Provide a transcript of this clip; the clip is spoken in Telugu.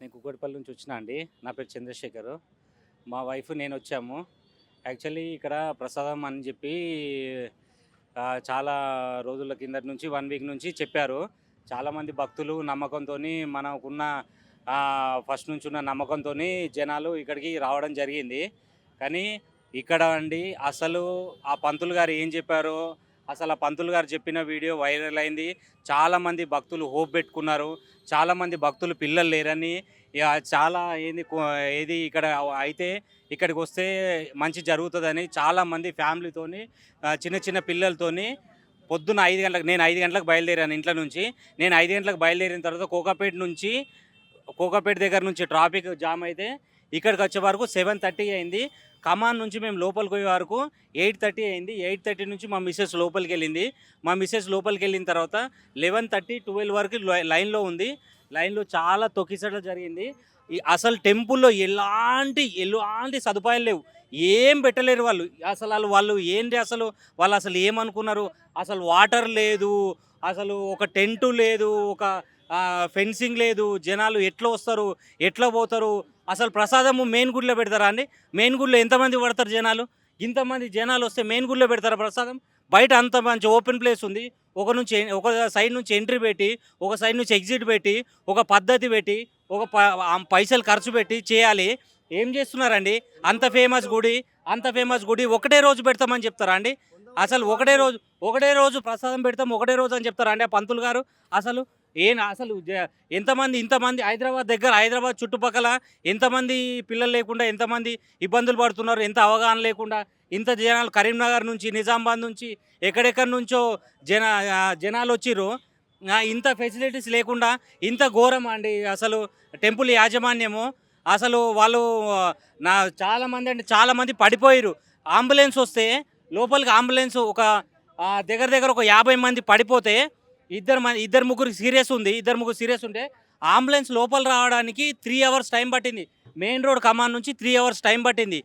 నేను కుక్కటిపల్లి నుంచి వచ్చినా అండి. నా పేరు చంద్రశేఖరు. మా వైఫ్ నేను వచ్చాము. యాక్చువల్లీ ఇక్కడ ప్రసాదం అని చెప్పి చాలా రోజుల కిందటి నుంచి 1 వీక్ నుంచి చెప్పారు. చాలామంది భక్తులు నమ్మకంతోని మనకున్న ఫస్ట్ నుంచి ఉన్న నమ్మకంతోని జనాలు ఇక్కడికి రావడం జరిగింది. కానీ ఇక్కడ అండి అసలు ఆ పంతులు గారు ఏం చెప్పారో, అసలు ఆ పంతులు గారు చెప్పిన వీడియో వైరల్ అయింది. చాలామంది భక్తులు హోప్ పెట్టుకున్నారు. చాలామంది భక్తులు పిల్లలు లేరని చాలా ఏది ఇక్కడ అయితే ఇక్కడికి వస్తే మంచి జరుగుతుందని చాలామంది ఫ్యామిలీతోని చిన్న చిన్న పిల్లలతోని పొద్దున్న 5 గంటలకు నేను 5 గంటలకు బయలుదేరాను ఇంట్లో నుంచి. నేను 5 గంటలకు బయలుదేరిన తర్వాత కోకాపేట దగ్గర నుంచి ట్రాఫిక్ జామ్ అయితే ఇక్కడికి వచ్చే వరకు 7:30 అయింది. ఖమ్మం నుంచి మేము లోపలికి పోయే వరకు 8:30 అయింది. 8:30 నుంచి మా మిసెస్ లోపలికి వెళ్ళింది. మా మిసెస్ లోపలికి వెళ్ళిన తర్వాత 11:30, 12 వరకు లైన్లో ఉంది. లైన్లో చాలా తొక్కిసలాట జరిగింది. అసలు టెంపుల్లో ఎలాంటి సదుపాయాలు లేవు. ఏం పెట్టలేరు వాళ్ళు. వాళ్ళు ఏంటి అసలు, వాళ్ళు అసలు ఏమనుకున్నారు? అసలు వాటర్ లేదు, అసలు ఒక టెంటు లేదు, ఒక ఫెన్సింగ్ లేదు. జనాలు ఎట్లా వస్తారు, ఎట్లా పోతారు? అసలు ప్రసాదము మెయిన్ గుడిలో పెడతారా అండి? మెయిన్ గుడిలో ఎంతమంది పడతారు జనాలు? ఇంతమంది జనాలు వస్తే మెయిన్ గుడిలో పెడతారా ప్రసాదం? బయట అంత మంచి ఓపెన్ ప్లేస్ ఉంది. ఒక సైడ్ నుంచి ఎంట్రీ పెట్టి, ఒక సైడ్ నుంచి ఎగ్జిట్ పెట్టి, ఒక పద్ధతి పెట్టి, పైసలు ఖర్చు పెట్టి చేయాలి. ఏం చేస్తున్నారండి? అంత ఫేమస్ గుడి ఒకటే రోజు పెడతామని చెప్తారా అండి? అసలు ఒకటే రోజు ప్రసాదం పెడతాం, ఒకటే రోజు అని చెప్తారా అండి ఆ పంతులు గారు? అసలు అసలు ఇంతమంది హైదరాబాద్ చుట్టుపక్కల ఎంతమంది పిల్లలు లేకుండా ఎంతమంది ఇబ్బందులు పడుతున్నారు, ఎంత అవగాహన లేకుండా ఇంత జనాలు కరీంనగర్ నుంచి, నిజామాబాద్ నుంచి, ఎక్కడెక్కడి నుంచో జనాలు వచ్చిర్రు. ఇంత ఫెసిలిటీస్ లేకుండా ఇంత ఘోరం అండి అసలు టెంపుల్ యాజమాన్యము. అసలు వాళ్ళు చాలామంది పడిపోయారు. అంబులెన్స్ వస్తే లోపలికి అంబులెన్స్ దగ్గర ఒక 50 మంది పడిపోతే ఇద్దరు ముగ్గురు సీరియస్ ఉంటే అంబులెన్స్ లోపల రావడానికి 3 అవర్స్ టైం పట్టింది. మెయిన్ రోడ్ ఖమ్మం నుంచి 3 అవర్స్ టైం పట్టింది.